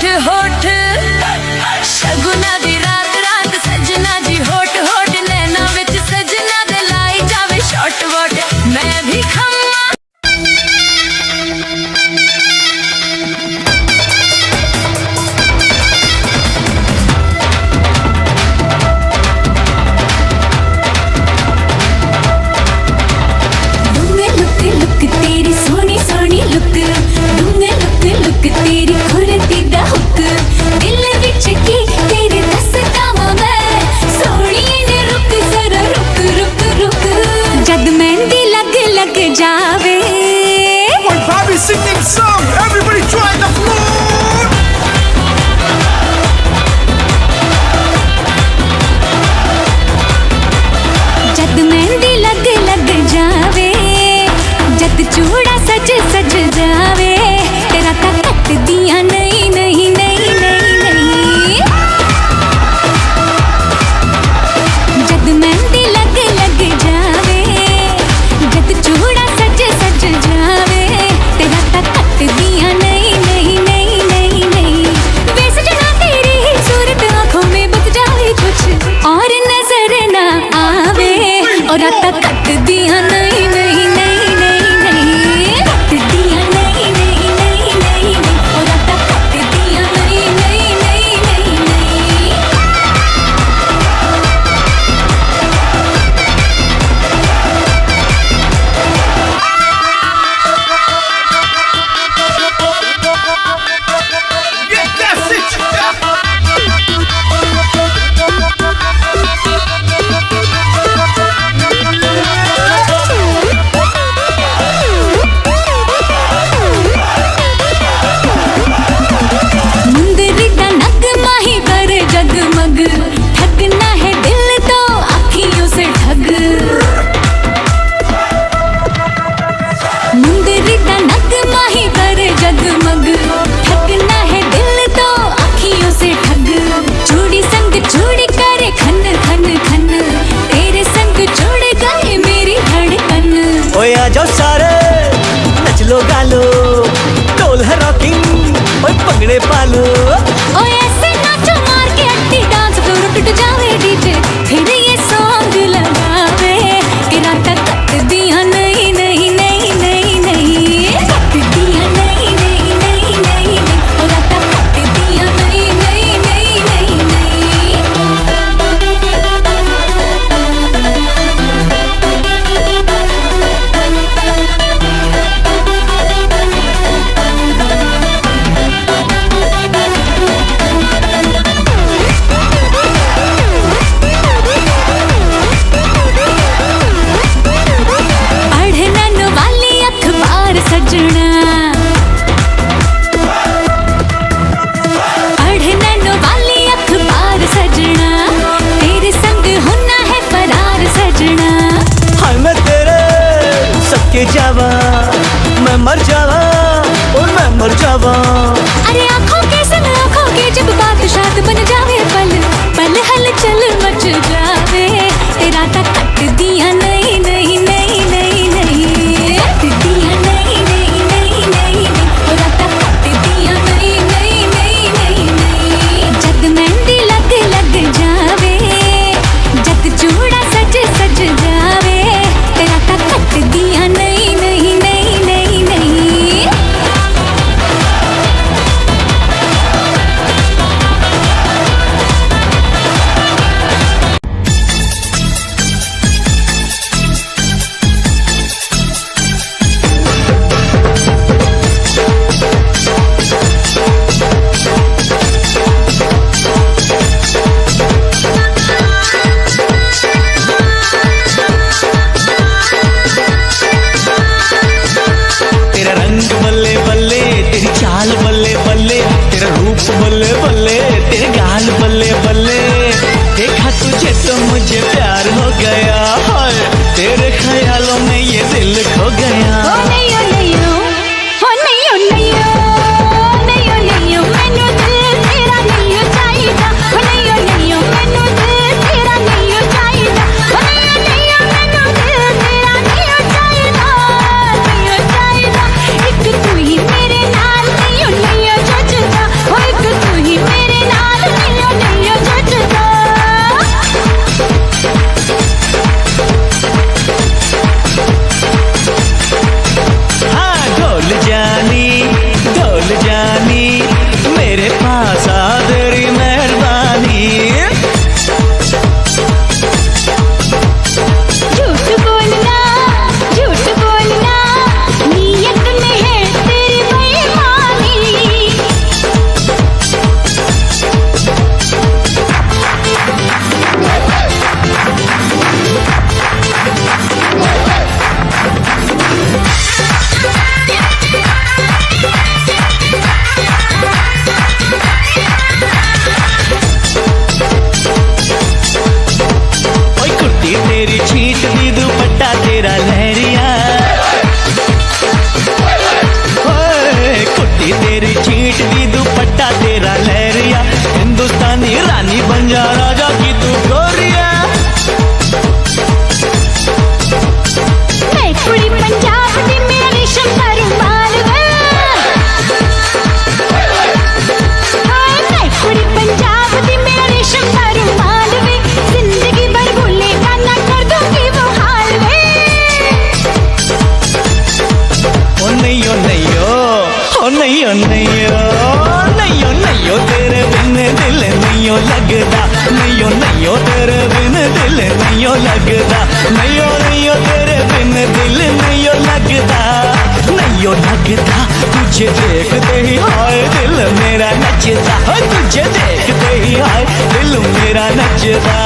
होठ होठ शगुना दी रात रात सजना जी होठ होठ नैना विच सजना दे लाई जावे शॉट वोट मैं भी खम्मा तेरी सोनी सोनी लुक दूंगे लुक तेरी खुरती दा हुक दिल विच की तेरे दस काम मैं सोनी ने रुक जरा रुक रुक रुक जद मेहंदी लग जावे My Bobby singing song, everybody join the floor. जद मेहंदी लग जावे जद चूड़ा सज जावे तेरा ता कट दिया नहीं नहीं नहीं नहीं नहीं जद मेहंदी लग जावे जद चूड़ा सज जावे तेरा ता कट दिया नहीं नहीं नहीं नहीं नहीं वे सजना तेरी ही सूरत आंखों में बस जाए कुछ और नजर ना आवे और आता कट दिया नहीं नहीं नहीं नहीं नहीं कट दिया नहीं नहीं नहीं नहीं और आता कट दिया नहीं नहीं नहीं नहीं नहीं Yeah, that's it. मुंदरी दा नग माही कर जगमग ठगना है दिल तो अखियों से ठग मुंदरी दा नग माही कर जगमग ठगना है दिल तो अखियों से ठग चूड़ी संग चूड़ी करे खन खन खन तेरे संग जुड़ गए मेरी धड़कन ओए आ जाओ सारे नच लो गालो ढोल है रॉकिंग ओए पंगड़े पालो ओ ऐसे नाचो मार के अट्टी डांस फ्लोर टूट जावे डीजे फिर ये सॉन्ग लगावे कि रात कट दिया नहीं नहीं नहीं नहीं नहीं कट दिया नहीं नहीं नहीं नहीं ओ रात कट दिया नहीं नहीं नहीं नहीं नहीं पढ़ने वाली अखबार सजना पढ़ने वाली अखबार सजना तेरे संग होना है फरार सजना हाय मैं तेरे सबके जावा मैं मर जावा और मैं मर जावा अरे आंखों के संग आंखों के जब बात शाद बन जावे पल पल हलचल मच जावे तेरा ता कट दिया नहीं नहीं नहीं नहीं नहीं कट दिया नहीं नहीं नहीं नहीं और ता कट दिया नहीं नहीं नहीं नहीं नहीं जद मेहंदी लग जावे जद चूड़ा सज जावे तेरा ता कट दिया नहीं नहीं नहीं नहीं नहीं चुन्नी तेरी चीट दी दुपट्टा तेरा लहरिया हिंदुस्तानी रानी बन जा राजा की तू गोरिया मैं कुड़ी पंजाब दी मेरा रेशम का रुमाल वे हाय मैं कुड़ी पंजाब दी मेरा रेशम का रुमाल वे जिंदगी भर भूलेगा ना कर दूंगी वो हाल वे ओ नहीं ओ नहीं ओ नहीं ओ नहीं ओ नहीं ओ नहीं ओ तेरे बिन दिल नहीं ओ लगदा नहीं ओ नहीं ओ तेरे बिन दिल नहीं ओ लगदा नहीं ओ तेरे बिन दिल नहीं ओ लगदा नहीं ओ लगदा तुझे देखते ही हाय दिल मेरा नचदा हाय तुझे देखते ही हाय दिल मेरा नचदा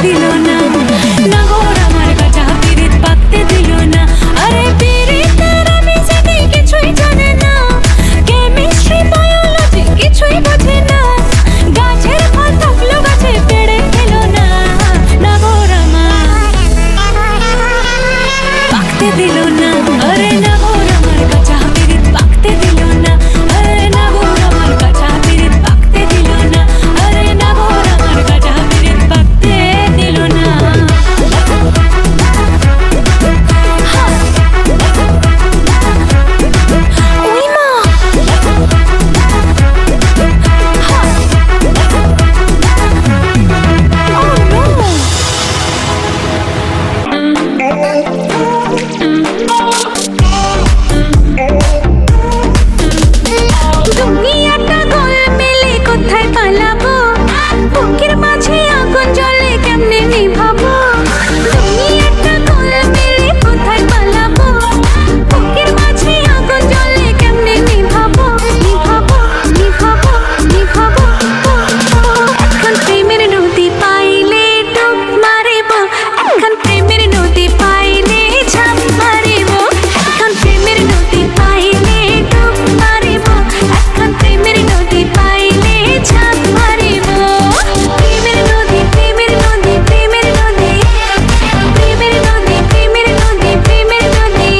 দিল না নাগর আমার কাটা পিরিত পাকতে দিল না আরে পিরিতের আমি জানি কিছুই জানে না কেমিস্ট্রি বায়োলজি কিছুই বোঝে না গাছের ফল থাকলো গাছে পেড়ে খেলো না নাগর আমার পাকতে দিল না আরে নাগর আমার কাটা পিরিত পাকতে দিল না আরে নাগর আমার কাটা পিরিত পাকতে দিল না আরে নাগর আমার কাটা পিরিত পাকতে দিল না ওই মা দুনিয়াটা গোলমেলে কোথায় পালাবো বুকের মাঝে আগুন জ্বলে কেমনে নিভাবো দুনিয়াটা গোলমেলে কোথায় পালাবো বুকের মাঝে আগুন জ্বলে কেমনে নিভাবো নিভাবো নিভাবো নিভাবো এখন প্রেমের নদী পাইলে ডুব মারিব এখন প্রেমের নদী পাইলে ঝাঁপ মারিব এখন প্রেমের নদী পাইলে ডুব মারিব এখন প্রেমের নদী পাইলে ঝাঁপ মারিব প্রেমের নদী প্রেমের নদী প্রেমের নদী প্রেমের নদী প্রেমের নদী প্রেমের নদী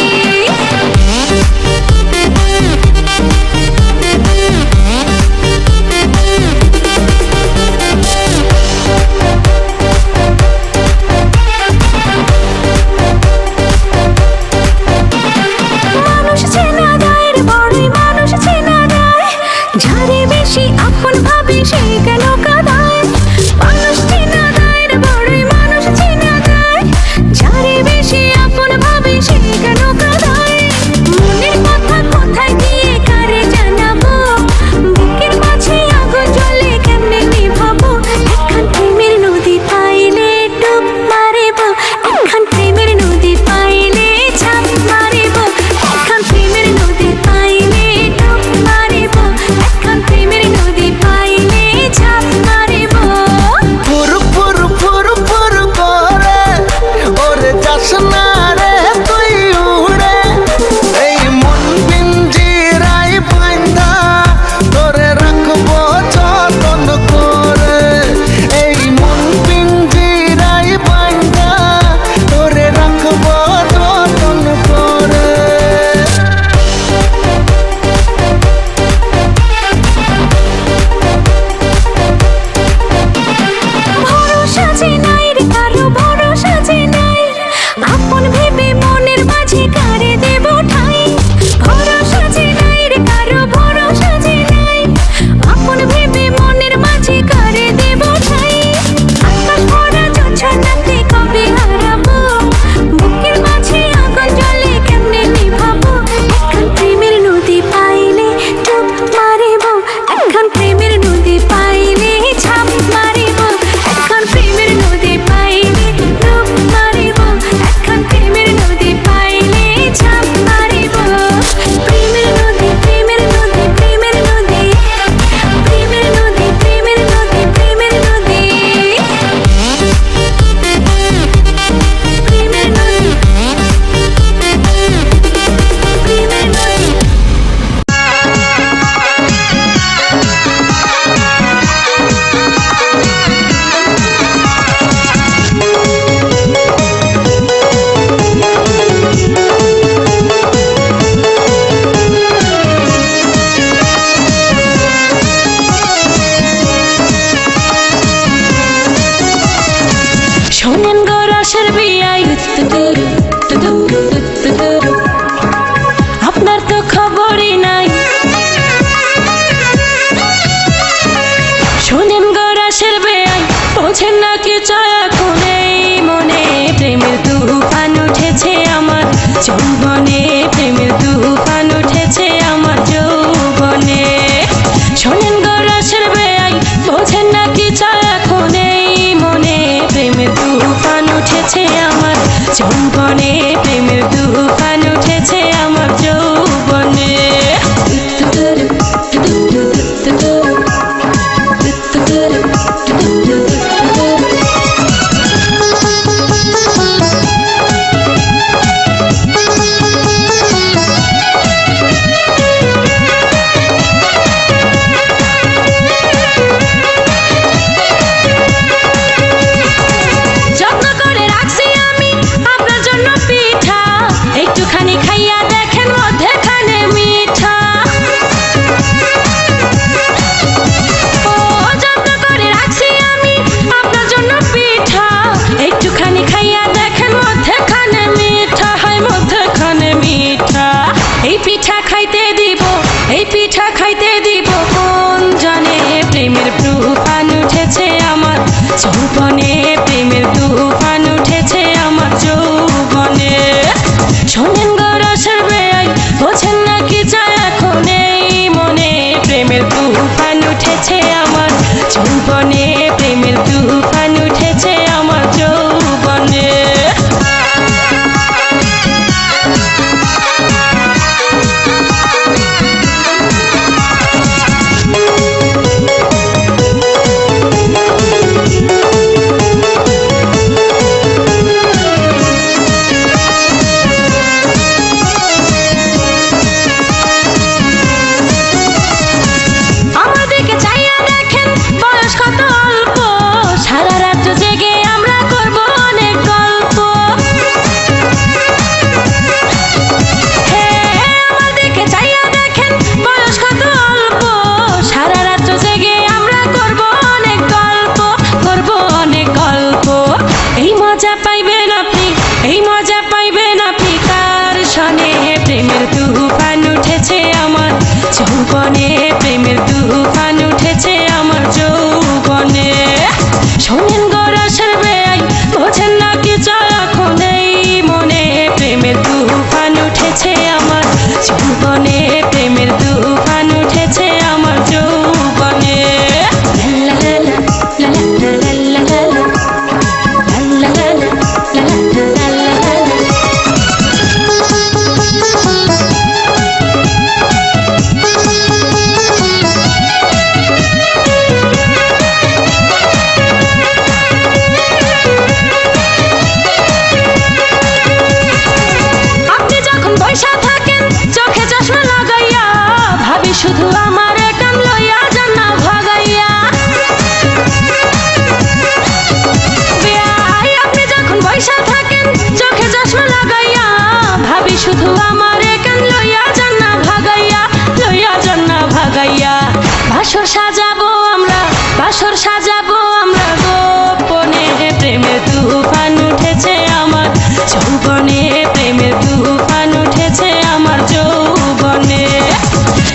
মানুষ চেনা গায়ের বড়ই মানুষ চেনা গায় যারে বেশি আপন ভাবে সে কেন কাঁদায় মানুষ চেনা গায়ের বড়ই মানুষ চেনা গায় যারে বেশি আপন ভাবে সে কেন কাঁদায় মনের কথা কোথায় গিয়ে কারে জানাবো বুকের মাঝে আগুন জ্বলে কেমনে নিভাবো এখন প্রেমের নদী পাইলে ডুব মারিব এখন প্রেমের নদী পাইলে ঝাঁপ মারিব এখন প্রেমের নদী পাইলে ডুব মারিব এখন প্রেমের নদী পাইলে ঝাঁপ মারিব পুরু পুরু পুরু পুরু করে ওরে যাস না রে তুই উড়ে এই মন পিঞ্জিরাই বাইন্ধা তোরে রাখবো যতন করে এই মন পিঞ্জিরাই বাইন্ধা তোরে রাখবো যতন করে ভরসা যে নাই রে কারো ভরসা যে নাই আপন ভেবে মনের মাঝে কারে দেব ঠাই ভরসা যে নাই রে কারো ভরসা যে নাই আপন ভেবে মনের মাঝে কারে দেব ঠাই আকাশ ভরা জোছনাতে কবে হারাবো বুকের মাঝে আগুন জ্বলে কেমনে নিভাবো এখন প্রেমের নদী পাইলে ডুব মারিব এখন প্রেমের নদী পাইলে ঝাঁপ মারিব এখন প্রেমের নদী পাইলে ডুব মারিব এখন প্রেমের নদী পাইলে ঝাঁপ মারিব প্রেমের নদী প্রেমের নদী প্রেমের নদী প্রেমের নদী প্রেমের নদী প্রেমের নদী প্রেমের নদী প্রেমের নদী শোনেন গো রসের বিয়াই আপনার তো খবরই নাই শোনেন গো রসের বিয়াই বোঝেন না কি চায়া কোনে মনে প্রেমের তুফান উঠেছে আমার যৌবনে প্রেমের তুফান উঠেছে আমার যৌবনে শোনেন গো রসের বিয়াই বোঝেন না কি চায়া কোনে মনে প্রেমের তুফান উঠেছে আমার যৌবনে প্রেমের তুফান উঠেছে আমার যৌবনে মজা পাইবেন আপনি, এই মজা পাইবেন আপনি কার সনে। প্রেমের তুফান উঠেছে আমার যৌবনে, প্রেমের তুফান উঠেছে আমার যৌবনে। শোনেন গোরাসের বেয়াই, বোঝেন না কি চায় এখন এই মনে। প্রেমের তুফান উঠেছে আমার যৌবনে, প্রেমের তুফান উঠেছে আমার যৌবনে। লা লা লা লা লা লা লা লা লা। আপনি যখন বৈশা থাকেন চোখে চশমা লাগাইয়া, ভাবি শুধু আমার কান লইয়া যান না ভাগাইয়া। বেয়াই, আপনি যখন বৈশা থাকেন চোখে চশমা লাগাইয়া, ভাবি শুধু আমার কান লইয়া যান না ভাগাইয়া, লইয়া যান না ভাগাইয়া। বাসর সাজাবো আমরা, বাসর সাজাবো আমরা গোপনে। প্রেমের তুফান উঠেছে আমার যৌবনে, প্রেমের তুফান উঠেছে আমার যৌবনে।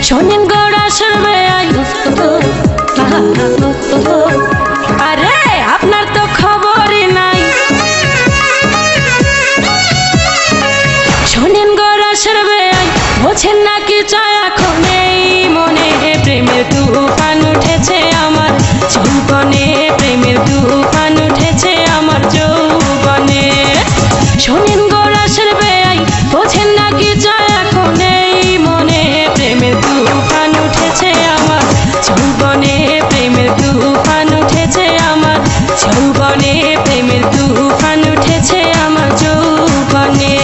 শোনেন গোরাসের বেয়াই, আরে আপনার তো খবরই নাই। শোনেন গোরাসের বেয়াই, বোঝেন না কি চায় এখন এই মনে। প্রেমের তুফান উঠেছে আমার যৌবনে, প্রেমের তুফান উঠেছে আমার যৌবনে। শোনেন গোরাসের বেয়াই, বোঝেন না কি চায় এখন এই মনে। প্রেমের তুফান উঠেছে আমার যৌবনে, প্রেমের তুফান উঠেছে আমার যৌবনে, প্রেমের তুফান উঠেছে আমার যৌবনে।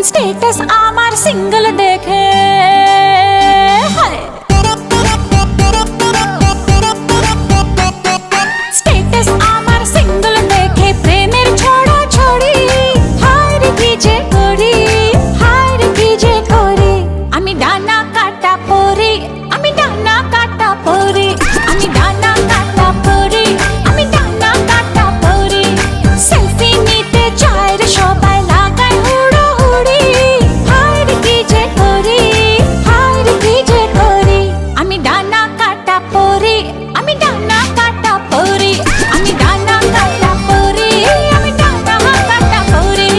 স্টেটাস আমার সিঙ্গেল দেখে স্টেটাস আমার সিঙ্গেল দেখে প্রেমের ছড়া ছড়ি। হায় রে কি যে করি, হায় রে কি যে করি। আমি ডানা কাটা পরি, আমি ডানা কাটা পরি, আমি ডানা কাটা পরি, আমি ডানা কাটা পরি। সেলফি নিতে চায় রে সবাই লাগায় হুড়োহুড়ি। হায় রে কি যে করি, হায় রে কি যে করি। আমি ডানা কাটা পরি, আমি ডানা কাটা পরি, আমি ডানা কাটা পরি, আমি ডানা কাটা পরি।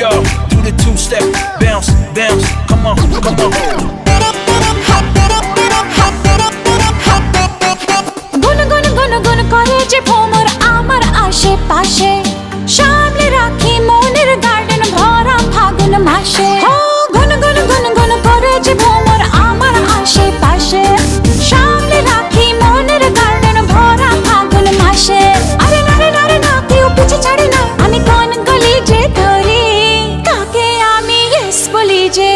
Yo, do the two-step, bounce, bounce, come on, come on. গুন গুন গুন গুন করে যে ভ্রমর আমার আশেপাশে, সামলে রাখি মনের গার্ডেন ভরা ফাগুন মাসে। গুন গুন গুন গুন করে যে ভ্রমর আমার আশেপাশে, সামলে রাখি মনের গার্ডেন ভরা ফাগুন মাসে। আরে নারে নারে না, কেউ পিছে ছাড়ে না, আমি কোন গলি যে ধরি, কাকে আমি ইয়েস বলি যে।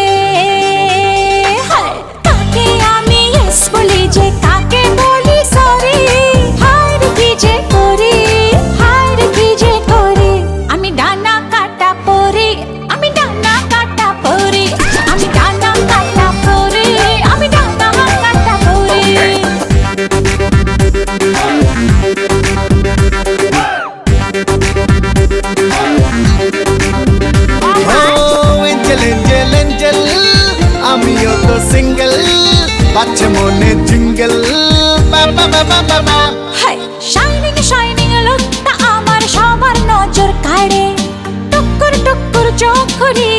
কাকে আমি ইয়েস বলি যে, কাকে বলি সরি। হায় রে কি যে করি, হায় রে কি যে করি। আমি ডানা কাটা পরি, আমি ডানা কাটা পরি, আমি ডানা কাটা পরি, আমি ডানা কাটা পরি। এঞ্জেল এঞ্জেল এঞ্জেল, আমিও তো সিঙ্গেল, বাচ্চা মনে জিঙ্গেল। বাবা বাবা বাবা, হাই শাইনিং শাইনিং লুকটা আমার সবার নজর কাড়ে। টুকুর টুকুর চোখ ঘুরিয়ে